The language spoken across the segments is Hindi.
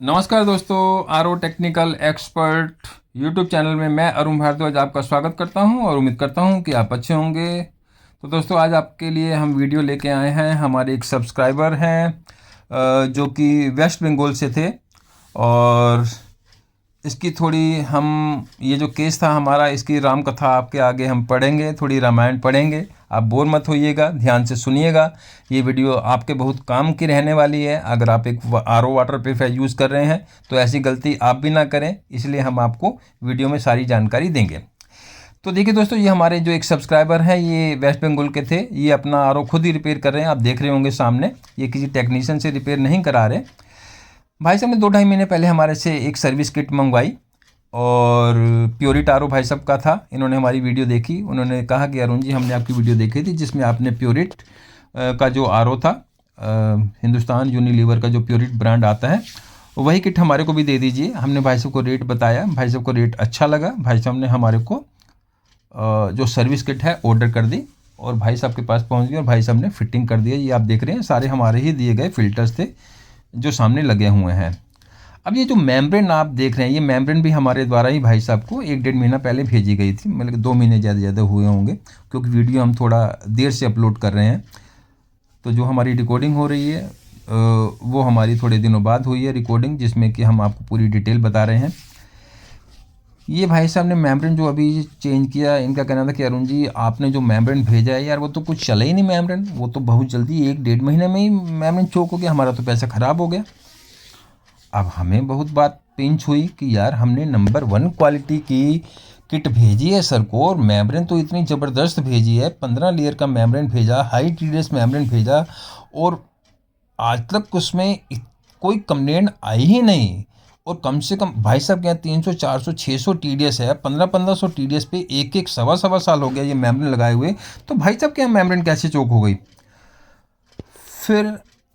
नमस्कार दोस्तों, RO technical expert YouTube channel में मैं अरुण भारद्वाज आपका स्वागत करता हूं और उम्मीद करता हूं कि आप अच्छे होंगे। तो दोस्तों, आज आपके लिए हम वीडियो लेके आए हैं। हमारे एक सब्सक्राइबर हैं जो कि वेस्ट बंगाल से थे और इसकी थोड़ी हम ये जो केस था हमारा, इसकी राम कथा आपके आगे हम पढ़ेंगे, थोड़ी रामायण पढ़ेंगे। आप बोर मत होइएगा, ध्यान से सुनिएगा। ये वीडियो आपके बहुत काम की रहने वाली है। अगर आप एक आरओ वाटर प्यूरिफायर यूज़ कर रहे हैं तो ऐसी गलती आप भी ना करें, इसलिए हम आपको वीडियो में सारी जानकारी देंगे। तो देखिए दोस्तों, ये हमारे जो एक सब्सक्राइबर हैं, ये वेस्ट बंगाल के थे। ये अपना आरओ खुद ही रिपेयर कर रहे हैं, आप देख रहे होंगे सामने। ये किसी टेक्नीशियन से रिपेयर नहीं करा रहे। भाई साहब ने 2-2.5 महीने पहले हमारे से एक सर्विस किट मंगवाई और प्योरिट आरओ भाई साहब का था। इन्होंने हमारी वीडियो देखी, उन्होंने कहा कि अरुण जी, हमने आपकी वीडियो देखी थी जिसमें आपने प्योरिट का जो आरओ था, हिंदुस्तान यूनिलीवर का जो प्योरिट ब्रांड आता है, वही किट हमारे को भी दे दीजिए। हमने भाई साहब को रेट बताया, भाई साहब को रेट अच्छा लगा। भाई साहब ने हमारे को जो सर्विस किट है ऑर्डर कर दी और भाई साहब के पास पहुंच गई और भाई साहब ने फिटिंग कर दिया। ये आप देख रहे हैं, सारे हमारे ही दिए गए फिल्टर्स थे जो सामने लगे हुए हैं। अब ये जो मेम्ब्रेन आप देख रहे हैं, ये मेम्ब्रेन भी हमारे द्वारा ही भाई साहब को 1-1.5 महीना पहले भेजी गई थी। मतलब 2 महीने ज़्यादा हुए होंगे, क्योंकि वीडियो हम थोड़ा देर से अपलोड कर रहे हैं। तो जो हमारी रिकॉर्डिंग हो रही है वो हमारी थोड़े दिनों बाद हुई है रिकॉर्डिंग, जिसमें कि हम आपको पूरी डिटेल बता रहे हैं। ये भाई साहब ने मेम्ब्रेन जो अभी चेंज किया, इनका कहना था कि अरुण जी, आपने जो मेम्ब्रेन भेजा है यार, वो तो कुछ चला ही नहीं मेम्ब्रेन, वो तो बहुत जल्दी 1-1.5 महीने में ही मेम्ब्रेन चोक हो गया, हमारा तो पैसा ख़राब हो गया। अब हमें बहुत बात पिंच हुई कि यार, हमने नंबर 1 क्वालिटी की किट भेजी है सर को, और मेम्ब्रेन तो इतनी ज़बरदस्त भेजी है, 15 लेयर का मेम्ब्रेन भेजा, हाई टीडीएस मेम्ब्रेन भेजा, और आज तक उसमें कोई कंप्लेंट आई ही नहीं। और कम से कम भाई साहब क्या 300, 400, 600 टीडीएस है, 1500 टीडीएस पे एक सवा साल हो गया ये मेम्ब्रेन लगाए हुए। तो भाई साहब क्या मेम्ब्रेन कैसे चोक हो गई? फिर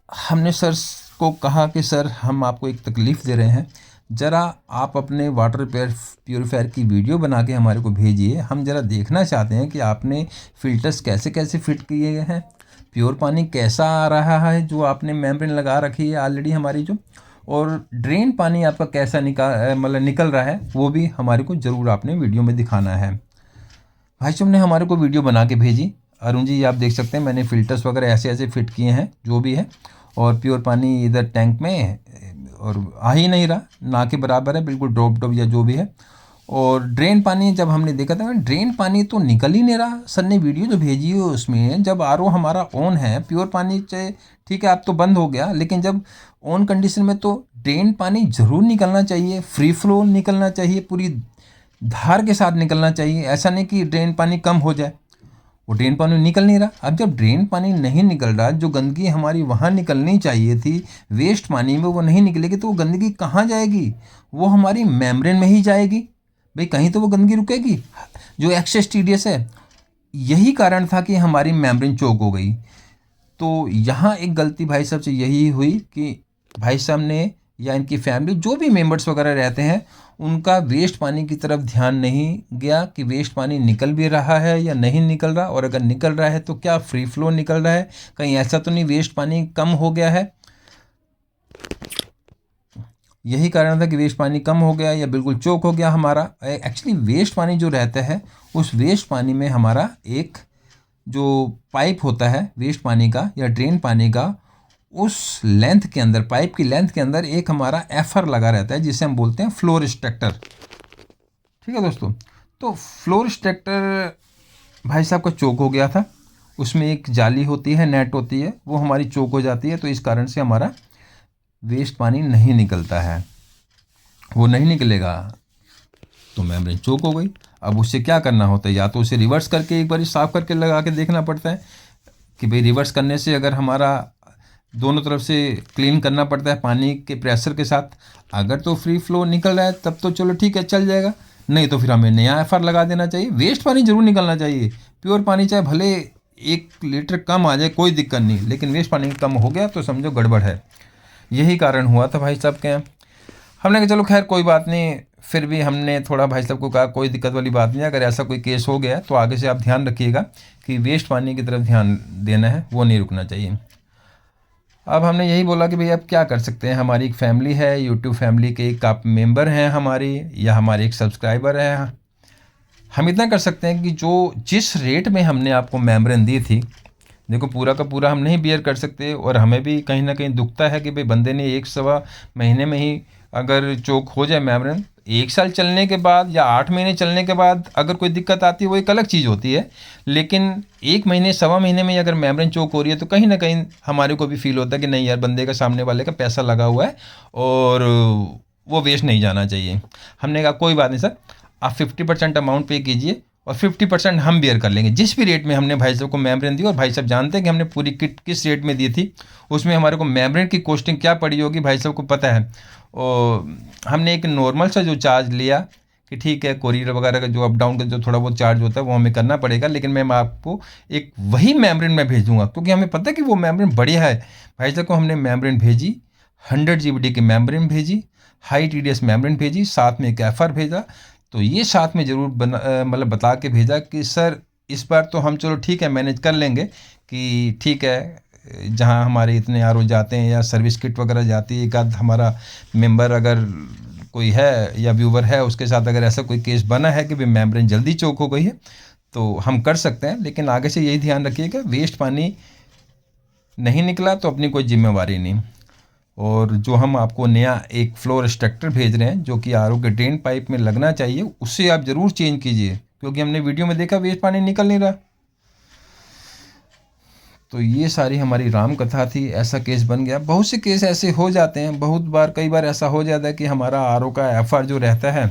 हमने सर को कहा कि सर, हम आपको एक तकलीफ़ दे रहे हैं, ज़रा आप अपने वाटर प्यूरीफायर की वीडियो बना के हमारे को भेजिए। हम ज़रा देखना चाहते हैं कि आपने फ़िल्टर्स कैसे कैसे फिट किए गए हैं, प्योर पानी कैसा आ रहा है जो आपने मेम्ब्रेन लगा रखी है ऑलरेडी हमारी जो, और ड्रेन पानी आपका कैसा निकल रहा है, वो भी हमारे को ज़रूर आपने वीडियो में दिखाना है। भाई साहब ने हमारे को वीडियो बना के भेजी। अरुण जी, आप देख सकते हैं, मैंने फ़िल्टर्स वगैरह ऐसे ऐसे फिट किए हैं जो भी है, और प्योर पानी इधर टैंक में और आ ही नहीं रहा, ना के बराबर है, बिल्कुल ड्रॉप या जो भी है। और ड्रेन पानी जब हमने देखा था, ड्रेन पानी तो निकल ही नहीं रहा। सर ने वीडियो जो भेजी है उसमें, जब आरओ हमारा ऑन है, प्योर पानी चाहे ठीक है, अब तो बंद हो गया, लेकिन जब ऑन कंडीशन में तो ड्रेन पानी ज़रूर निकलना चाहिए, फ्री फ्लो निकलना चाहिए, पूरी धार के साथ निकलना चाहिए। ऐसा नहीं कि ड्रेन पानी कम हो जाए, वो ड्रेन पानी निकल नहीं रहा। अब जब ड्रेन पानी नहीं निकल रहा, जो गंदगी हमारी वहाँ निकलनी चाहिए थी वेस्ट पानी में, वो नहीं निकलेगी, तो वो गंदगी कहाँ जाएगी? वो हमारी मेम्ब्रेन में ही जाएगी। भाई, कहीं तो वो गंदगी रुकेगी, जो एक्सेस टीडीएस है। यही कारण था कि हमारी मेम्ब्रेन चोक हो गई। तो यहाँ एक गलती भाई साहब से यही हुई कि भाई साहब ने या इनकी फैमिली जो भी मेंबर्स वगैरह रहते हैं, उनका वेस्ट पानी की तरफ ध्यान नहीं गया कि वेस्ट पानी निकल भी रहा है या नहीं निकल रहा, और अगर निकल रहा है तो क्या फ्री फ्लो निकल रहा है, कहीं ऐसा तो नहीं वेस्ट पानी कम हो गया है। यही कारण था कि वेस्ट पानी कम हो गया या बिल्कुल चोक हो गया हमारा। एक्चुअली वेस्ट पानी जो रहता है, उस वेस्ट पानी में हमारा एक जो पाइप होता है वेस्ट पानी का या ड्रेन पानी का, उस लेंथ के अंदर, पाइप की लेंथ के अंदर एक हमारा एफर लगा रहता है, जिसे हम बोलते हैं फ्लो रिस्ट्रक्टर। ठीक है दोस्तों, तो फ्लो रिस्ट्रक्टर भाई साहब का चोक हो गया था। उसमें एक जाली होती है, नेट होती है, वो हमारी चोक हो जाती है, तो इस कारण से हमारा वेस्ट पानी नहीं निकलता है। वो नहीं निकलेगा तो मेम्ब्रेन चोक हो गई। अब उससे क्या करना होता है, या तो उसे रिवर्स करके एक बार साफ़ करके लगा के देखना पड़ता है कि भाई रिवर्स करने से अगर हमारा दोनों तरफ से क्लीन करना पड़ता है पानी के प्रेशर के साथ। अगर तो फ्री फ्लो निकल रहा है तब तो चलो ठीक है, चल जाएगा, नहीं तो फिर हमें नया एफआर लगा देना चाहिए। वेस्ट पानी ज़रूर निकलना चाहिए। प्योर पानी चाहे भले 1 लीटर कम आ जाए, कोई दिक्कत नहीं, लेकिन वेस्ट पानी कम हो गया तो समझो गड़बड़ है। यही कारण हुआ था भाई साहब के यहाँ। हमने कहा चलो खैर कोई बात नहीं। फिर भी हमने थोड़ा भाई साहब को कहा कोई दिक्कत वाली बात नहीं, अगर ऐसा कोई केस हो गया तो आगे से आप ध्यान रखिएगा कि वेस्ट पानी की तरफ ध्यान देना है, वो नहीं रुकना चाहिए। अब हमने यही बोला कि भाई अब क्या कर सकते हैं, हमारी एक फैमिली है, यूट्यूब फैमिली के एक आप मेंबर हैं हमारी, या हमारे एक सब्सक्राइबर हैं। हम इतना कर सकते हैं कि जो जिस रेट में हमने आपको मेम्ब्रेन दी थी, देखो पूरा का पूरा हम नहीं बियर कर सकते, और हमें भी कहीं ना कहीं दुखता है कि भाई बंदे ने 1 सवा महीने में ही अगर चोक हो जाए मेम्ब्रेन। 1 साल चलने के बाद या 8 महीने चलने के बाद अगर कोई दिक्कत आती है वो एक अलग चीज़ होती है, लेकिन 1 महीने 1.25 महीने में अगर मेम्ब्रेन चोक हो रही है तो कहीं ना कहीं हमारे को भी फील होता है कि नहीं यार, बंदे का सामने वाले का पैसा लगा हुआ है और वो वेस्ट नहीं जाना चाहिए। हमने कहा कोई बात नहीं सर, आप 50% अमाउंट पे कीजिए और 50% हम बेयर कर लेंगे। जिस भी रेट में हमने भाई साहब को मेम्ब्रेन दी, और भाई साहब जानते हैं कि हमने पूरी किट किस रेट में दी थी, उसमें हमारे को मेम्ब्रेन की कॉस्टिंग क्या पड़ी होगी भाई साहब को पता है। और हमने एक नॉर्मल सा जो चार्ज लिया कि ठीक है, कोरियर वगैरह का जो अप डाउन का जो थोड़ा बहुत चार्ज होता है वो हमें करना पड़ेगा, लेकिन मैं आपको एक वही मेम्ब्रेन मैं भेजूँगा, क्योंकि हमें पता है कि वो मेम्ब्रेन बढ़िया है। भाई साहब को हमने मेम्ब्रेन भेजी, 100 GBD की मेम्ब्रेन भेजी, हाई TDS मेम्ब्रेन भेजी, साथ में एक FR भेजा। तो ये साथ में ज़रूर मतलब बता के भेजा कि सर इस बार तो हम चलो ठीक है मैनेज कर लेंगे, कि ठीक है जहाँ हमारे इतने RO जाते हैं या सर्विस किट वगैरह जाती है, एक आध हमारा मेंबर अगर कोई है या व्यूवर है उसके साथ अगर ऐसा कोई केस बना है कि भाई मेम्ब्रेन जल्दी चोक हो गई है तो हम कर सकते हैं, लेकिन आगे से यही ध्यान रखिएगा वेस्ट पानी नहीं निकला तो अपनी कोई जिम्मेवारी नहीं। और जो हम आपको नया एक फ्लो रिस्ट्रक्टर भेज रहे हैं जो कि RO के ड्रेन पाइप में लगना चाहिए, उससे आप ज़रूर चेंज कीजिए, क्योंकि हमने वीडियो में देखा वेस्ट पानी निकल नहीं रहा। तो ये सारी हमारी राम कथा थी, ऐसा केस बन गया। बहुत से केस ऐसे हो जाते हैं, बहुत बार कई बार ऐसा हो जाता है कि हमारा RO का FR जो रहता है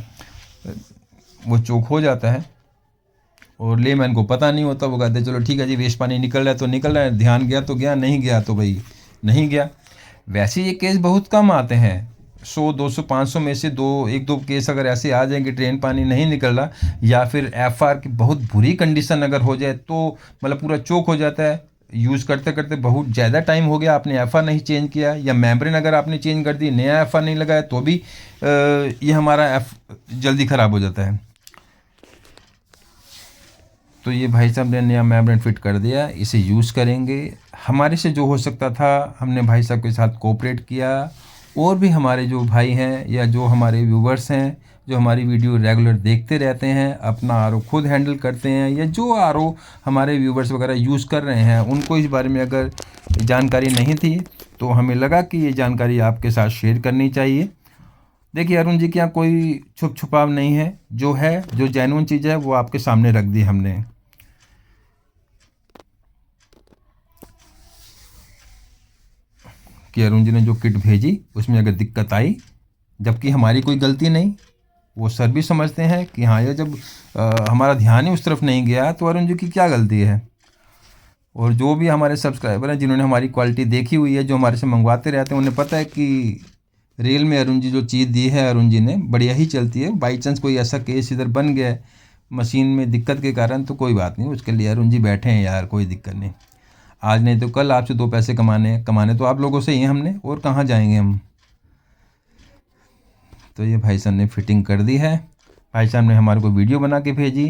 वो चोक हो जाता है और लेमैन को पता नहीं होता, वो कहते चलो ठीक है जी वेस्ट पानी निकल रहा है तो निकल रहा है, ध्यान गया तो गया, नहीं गया तो भाई नहीं गया। वैसे ये केस बहुत कम आते हैं, 100 200 500 में से एक दो केस अगर ऐसे आ जाएंगे ड्रेन पानी नहीं निकल रहा, या फिर FR की बहुत बुरी कंडीशन अगर हो जाए तो मतलब पूरा चोक हो जाता है, यूज़ करते करते बहुत ज़्यादा टाइम हो गया, आपने FR नहीं चेंज किया, या मेम्ब्रेन अगर आपने चेंज कर दी, नया FR नहीं लगाया, तो भी ये हमारा जल्दी ख़राब हो जाता है। तो ये भाई साहब ने नया मेम्ब्रेन फिट कर दिया, इसे यूज़ करेंगे। हमारे से जो हो सकता था हमने भाई साहब के साथ कोऑपरेट किया, और भी हमारे जो भाई हैं या जो हमारे व्यूवर्स हैं जो हमारी वीडियो रेगुलर देखते रहते हैं, अपना RO खुद हैंडल करते हैं, या जो RO हमारे व्यूवर्स वगैरह यूज़ कर रहे हैं उनको इस बारे में अगर जानकारी नहीं थी तो हमें लगा कि ये जानकारी आपके साथ शेयर करनी चाहिए। देखिए अरुण जी के यहाँ कोई छुप छुपाव नहीं है, जो है जो जेन्युइन चीज़ है वो आपके सामने रख दी हमने। कि अरुण जी ने जो किट भेजी उसमें अगर दिक्कत आई, जबकि हमारी कोई गलती नहीं, वो सर भी समझते हैं कि हाँ ये जब हमारा ध्यान ही उस तरफ नहीं गया तो अरुण जी की क्या गलती है। और जो भी हमारे सब्सक्राइबर हैं जिन्होंने हमारी क्वालिटी देखी हुई है, जो हमारे से मंगवाते रहते हैं, उन्हें पता है कि रियल में अरुण जी जो चीज़ दी है अरुण जी ने बढ़िया ही चलती है। बाई चांस कोई ऐसा केस इधर बन गया है मशीन में दिक्कत के कारण तो कोई बात नहीं, उसके लिए अरुण जी बैठे हैं यार, कोई दिक्कत नहीं। आज नहीं तो कल आपसे 2 पैसे कमाने तो आप लोगों से ही हैं हमने, और कहाँ जाएंगे हम। तो ये भाई साहब ने फिटिंग कर दी है। भाई साहब ने हमारे को वीडियो बना के भेजी,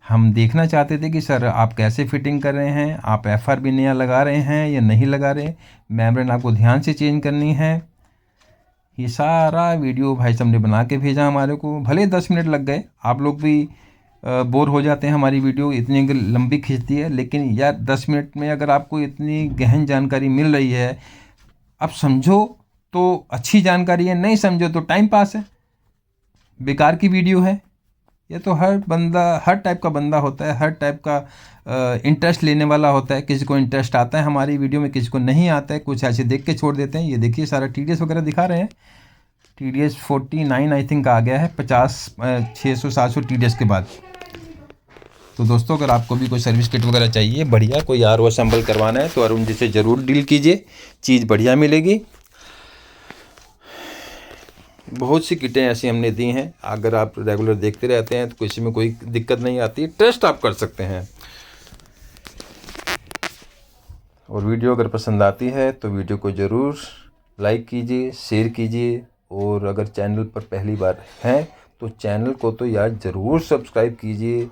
हम देखना चाहते थे कि सर आप कैसे फिटिंग कर रहे हैं, आप FR भी नया लगा रहे हैं या नहीं लगा रहे, मेम्ब्रेन आपको ध्यान से चेंज करनी है। ये सारा वीडियो भाई साहब ने बना के भेजा हमारे को। भले 10 मिनट लग गए, आप लोग भी बोर हो जाते हैं हमारी वीडियो इतनी लंबी खींचती है, लेकिन यार 10 मिनट में अगर आपको इतनी गहन जानकारी मिल रही है, आप समझो तो अच्छी जानकारी है, नहीं समझो तो टाइम पास है, बेकार की वीडियो है। ये तो हर बंदा हर टाइप का बंदा होता है, हर टाइप का इंटरेस्ट लेने वाला होता है। किसी को इंटरेस्ट आता है हमारी वीडियो में, किसी को नहीं आता है, कुछ ऐसे देख के छोड़ देते हैं। ये देखिए सारा TDS वगैरह दिखा रहे हैं, TDS 49 आई थिंक आ गया है, 50 600 700 TDS के बाद। तो दोस्तों अगर आपको भी कोई सर्विस किट वगैरह चाहिए बढ़िया, कोई RO असेंबल करवाना है तो अरुण जी से ज़रूर डील कीजिए, चीज़ बढ़िया मिलेगी। बहुत सी किटें ऐसी हमने दी हैं, अगर आप रेगुलर देखते रहते हैं तो किसी में कोई दिक्कत नहीं आती, टेस्ट आप कर सकते हैं। और वीडियो अगर पसंद आती है तो वीडियो को ज़रूर लाइक कीजिए, शेयर कीजिए, और अगर चैनल पर पहली बार हैं तो चैनल को तो यार ज़रूर सब्सक्राइब कीजिए।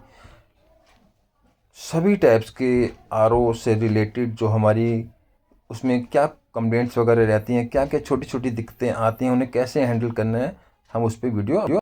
सभी टाइप्स के RO से रिलेटेड जो हमारी उसमें क्या कंप्लेंट्स वगैरह रहती हैं, क्या क्या छोटी छोटी दिक्कतें आती हैं, उन्हें कैसे हैंडल करना है, हम उस पर वीडियो